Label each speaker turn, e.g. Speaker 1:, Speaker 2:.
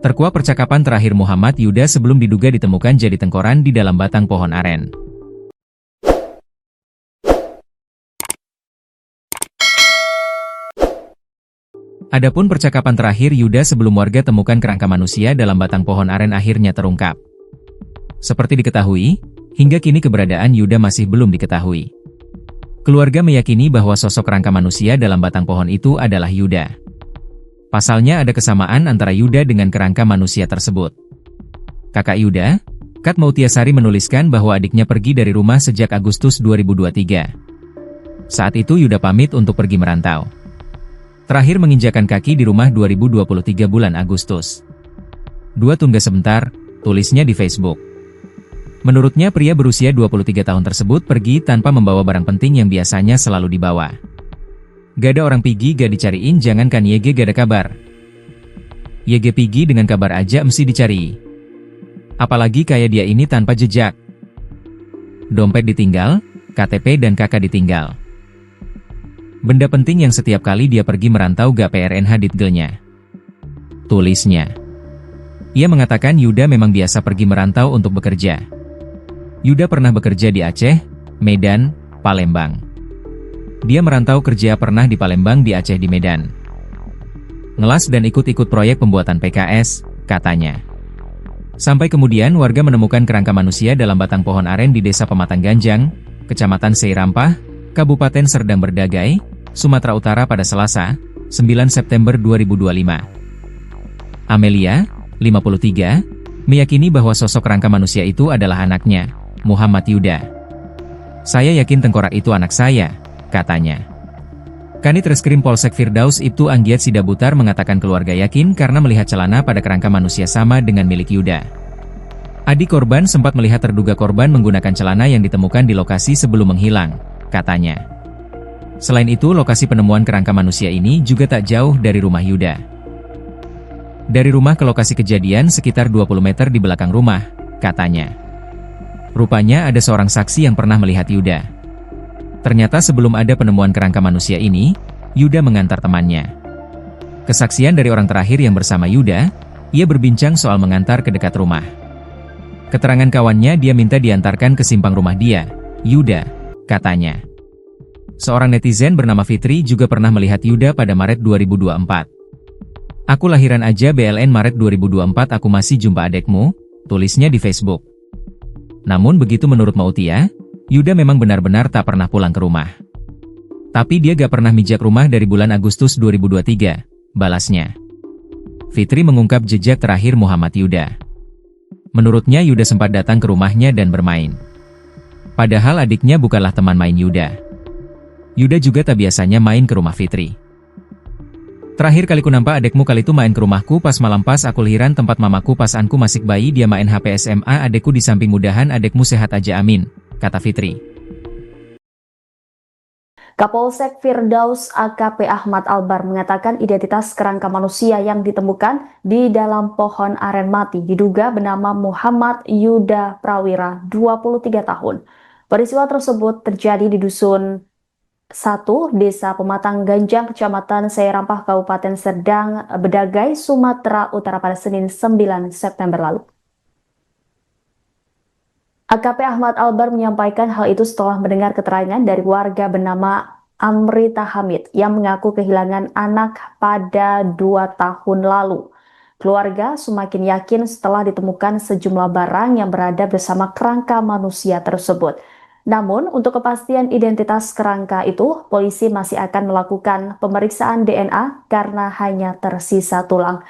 Speaker 1: Terkuak percakapan terakhir Muhammad Yuda sebelum diduga ditemukan jadi tengkoran di dalam batang pohon aren. Adapun percakapan terakhir Yuda sebelum warga temukan kerangka manusia dalam batang pohon aren akhirnya terungkap. Seperti diketahui, hingga kini keberadaan Yuda masih belum diketahui. Keluarga meyakini bahwa sosok kerangka manusia dalam batang pohon itu adalah Yuda. Pasalnya ada kesamaan antara Yuda dengan kerangka manusia tersebut. Kakak Yuda, Kat Mautiasari menuliskan bahwa adiknya pergi dari rumah sejak Agustus 2023. Saat itu Yuda pamit untuk pergi merantau. Terakhir menginjakan kaki di rumah 2023 bulan Agustus. Dua tunggu sebentar, tulisnya di Facebook. Menurutnya pria berusia 23 tahun tersebut pergi tanpa membawa barang penting yang biasanya selalu dibawa. Gak ada orang pigi gak dicariin, jangankan YG gak ada kabar. YG pigi dengan kabar aja mesti dicari. Apalagi kayak dia ini tanpa jejak. Dompet ditinggal, KTP dan kakak ditinggal. Benda penting yang setiap kali dia pergi merantau gak PRNH ditgelnya. Tulisnya. Ia mengatakan Yuda memang biasa pergi merantau untuk bekerja. Yuda pernah bekerja di Aceh, Medan, Palembang. Dia merantau kerja pernah di Palembang, di Aceh, di Medan. Ngelas dan ikut-ikut proyek pembuatan PKS, katanya. Sampai kemudian warga menemukan kerangka manusia dalam batang pohon aren di Desa Pematang Ganjang, Kecamatan Seirampah, Kabupaten Serdang Berdagai, Sumatera Utara pada Selasa, 9 September 2025. Amelia, 53, meyakini bahwa sosok kerangka manusia itu adalah anaknya, Muhammad Yuda. Saya yakin tengkorak itu anak saya, katanya. Kanit Reskrim Polsek Firdaus Ibtu Anggiat Sidabutar mengatakan keluarga yakin karena melihat celana pada kerangka manusia sama dengan milik Yuda. Adik korban sempat melihat terduga korban menggunakan celana yang ditemukan di lokasi sebelum menghilang, katanya. Selain itu, lokasi penemuan kerangka manusia ini juga tak jauh dari rumah Yuda. Dari rumah ke lokasi kejadian sekitar 20 meter di belakang rumah, katanya. Rupanya ada seorang saksi yang pernah melihat Yuda. Ternyata sebelum ada penemuan kerangka manusia ini, Yuda mengantar temannya. Kesaksian dari orang terakhir yang bersama Yuda, ia berbincang soal mengantar ke dekat rumah. Keterangan kawannya, dia minta diantarkan ke simpang rumah dia, Yuda, katanya. Seorang netizen bernama Fitri juga pernah melihat Yuda pada Maret 2024. Aku lahiran aja BLN Maret 2024 aku masih jumpa adekmu, tulisnya di Facebook. Namun begitu menurut Mautia, Yuda memang benar-benar tak pernah pulang ke rumah. Tapi dia gak pernah mijak rumah dari bulan Agustus 2023, balasnya. Fitri mengungkap jejak terakhir Muhammad Yuda. Menurutnya Yuda sempat datang ke rumahnya dan bermain. Padahal adiknya bukanlah teman main Yuda. Yuda juga tak biasanya main ke rumah Fitri. Terakhir kali ku nampak adekmu kali itu main ke rumahku pas malam pas aku lahiran tempat mamaku pas anku masih bayi dia main HP SMA adekku di samping mudahan adekmu sehat aja amin, kata Fitri.
Speaker 2: Kapolsek Firdaus AKP Ahmad Albar mengatakan identitas kerangka manusia yang ditemukan di dalam pohon aren mati diduga bernama Muhammad Yuda Prawira, 23 tahun. Peristiwa tersebut terjadi di Dusun 1, Desa Pematang Ganjang, Kecamatan Seirampah, Kabupaten Serdang Bedagai, Sumatera Utara pada Senin 9 September lalu. AKP Ahmad Albar menyampaikan hal itu setelah mendengar keterangan dari warga bernama Amrita Hamid yang mengaku kehilangan anak pada 2 tahun lalu. Keluarga semakin yakin setelah ditemukan sejumlah barang yang berada bersama kerangka manusia tersebut. Namun, untuk kepastian identitas kerangka itu, polisi masih akan melakukan pemeriksaan DNA karena hanya tersisa tulang.